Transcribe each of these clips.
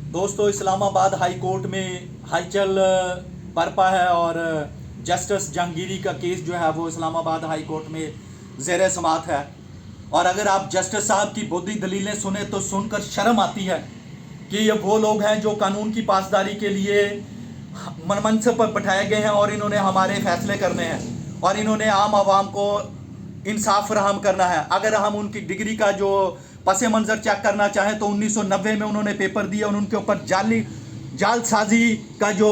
दोस्तों, Islamabad high court में हलचल बरपा है और जस्टिस जहांगीरी का केस जो है वो इस्लामाबाद हाई कोर्ट में ज़ेर समात है। और अगर आप जस्टिस साहब की बुद्धि दलीलें सुने तो सुनकर शर्म आती है कि ये वो लोग हैं जो कानून की पासदारी के लिए मनमंच पर बैठाए गए हैं और इन्होंने हमारे फैसले करने हैं और इन्होंने आम आवाम को इंसाफ फराहम करना है। अगर हम उनकी डिग्री का जो पस मंज़र चेक करना चाहें तो 1990 में उन्होंने पेपर दिया और उनके ऊपर जालसाजी का जो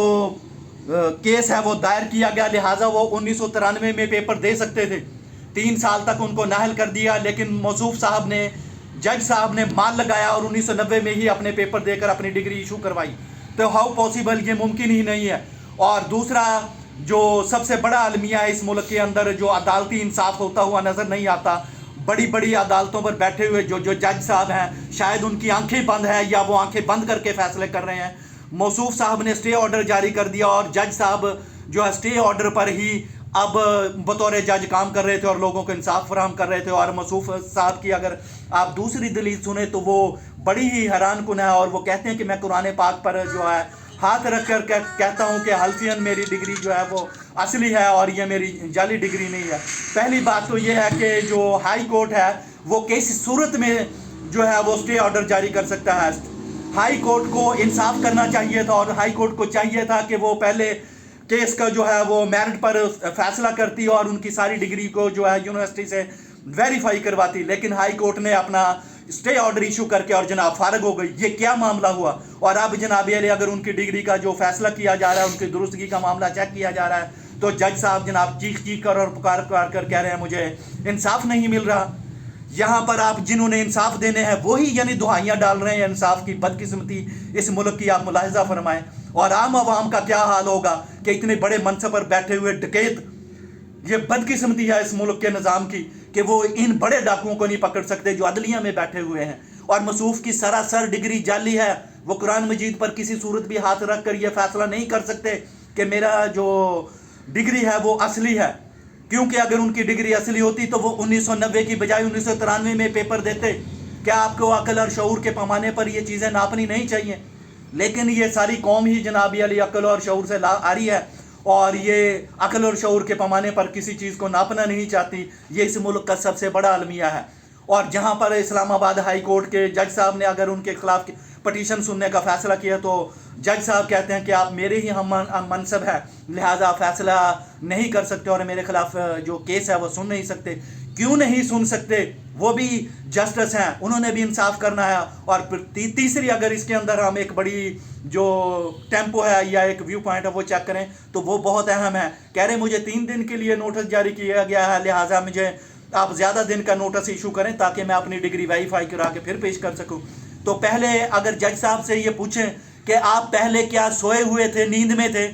केस है वो दायर किया गया, लिहाजा वो 1993 में पेपर दे सकते थे। 3 साल तक उनको नाअहल कर दिया, लेकिन मौसूफ साहब ने, जज साहब ने माल लगाया और 1990 में ही अपने पेपर देकर अपनी डिग्री इशू करवाई। तो हाउ पॉसिबल, ये मुमकिन ही नहीं है। और दूसरा जो सबसे बड़ा अलमिया है इस मुल्क के अंदर, जो अदालती इंसाफ होता हुआ नज़र नहीं आता, बड़ी बड़ी अदालतों पर बैठे हुए जो जज साहब हैं, शायद उनकी आंखें बंद हैं या वो आंखें बंद करके फैसले कर रहे हैं। मौसूफ साहब ने स्टे ऑर्डर जारी कर दिया और जज साहब जो है स्टे ऑर्डर पर ही अब बतौर जज काम कर रहे थे और लोगों को इंसाफ फराहम कर रहे थे। और मौसूफ साहब की अगर आप दूसरी दलील सुने तो वो बड़ी ही हैरान कुन है और वो कहते हैं कि मैं कुरान पाक पर जो है हाथ रख कर कहता हूँ कि हल्फियन मेरी डिग्री जो है वो असली है और ये मेरी जाली डिग्री नहीं है। पहली बात तो ये है कि जो हाई कोर्ट है वो किस सूरत में जो है वो स्टे ऑर्डर जारी कर सकता है। हाई कोर्ट को इंसाफ करना चाहिए था और हाई कोर्ट को चाहिए था कि वो पहले केस का जो है वो मेरिट पर फैसला करती और उनकी सारी डिग्री को जो है यूनिवर्सिटी से वेरीफाई करवाती, लेकिन हाई कोर्ट ने अपना स्टे ऑर्डर इशू करके और जनाब फारग हो गई। ये क्या मामला हुआ? और अब जनाब अगर उनकी डिग्री का जो फैसला किया जा रहा है, उनकी दुरुस्तगी का मामला चेक किया जा रहा है, तो जज साहब जनाब चीख कर और पुकार कर कह रहे हैं मुझे इंसाफ नहीं मिल रहा। यहाँ पर आप जिन्होंने इंसाफ देने हैं वही यानी दुहाइयाँ डाल रहे हैं इंसाफ की। बदकिस्मती इस मुल्क की आप मुलाहिजा फरमाएं। और आम आवाम का क्या हाल होगा कि इतने बड़े मनसब पर बैठे हुए डकैत, ये बदकिस्मती है इस मुल्क के निज़ाम की कि वो इन बड़े डाकुओं को नहीं पकड़ सकते जो अदलिया में बैठे हुए हैं। और मसूफ की सरासर डिग्री जाली है, वो कुरान मजीद पर किसी सूरत भी हाथ रख कर ये फैसला नहीं कर सकते कि मेरा जो डिग्री है वो असली है, क्योंकि अगर उनकी डिग्री असली होती तो वो 1990 की बजाय 1993 में पेपर देते। क्या आपको अकल और शऊर के पैमाने पर ये चीज़ें नापनी नहीं चाहिए? लेकिन ये सारी कौम ही जनाबी अली अकल और शऊर से आ रही है और ये अकल और शऊर के पैमाने पर किसी चीज़ को नापना नहीं चाहती। ये इस मुल्क का सबसे बड़ा अलमिया है। और जहाँ पर इस्लामाबाद हाई कोर्ट के जज साहब ने अगर उनके खिलाफ पटिशन सुनने का फ़ैसला किया तो जज साहब कहते हैं कि आप मेरे ही हम मनसब है, लिहाजा फैसला नहीं कर सकते और मेरे खिलाफ जो केस है वो सुन नहीं सकते। क्यों नहीं सुन सकते? वो भी जस्टिस हैं, उन्होंने भी इंसाफ करना है। और तीसरी अगर इसके अंदर हम एक बड़ी जो टेम्पो है या एक व्यू पॉइंट है वो चेक करें तो वो बहुत अहम है। कह रहे मुझे 3 दिन के लिए नोटिस जारी किया गया है, लिहाजा मुझे आप ज़्यादा दिन का नोटिस इशू करें ताकि मैं अपनी डिग्री वेरीफाई करा के फिर पेश कर सकूं। तो पहले अगर जज साहब से ये पूछें कि आप पहले क्या सोए हुए थे, नींद में थे,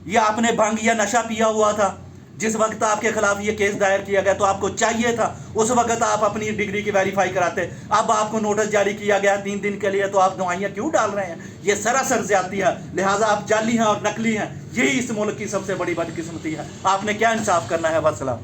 या आपने भंग या नशा पिया हुआ था जिस वक्त आपके खिलाफ ये केस दायर किया गया, तो आपको चाहिए था उस वक्त आप अपनी डिग्री की वेरीफाई कराते। अब आपको नोटिस जारी किया गया 3 दिन के लिए, तो आप दुआइयाँ क्यों डाल रहे हैं? ये सरासर ज्यादती है, लिहाजा आप जाली हैं और नकली हैं। यही इस मुल्क की सबसे बड़ी बदकिस्मती है। आपने क्या इंसाफ करना है? वस्सलाम।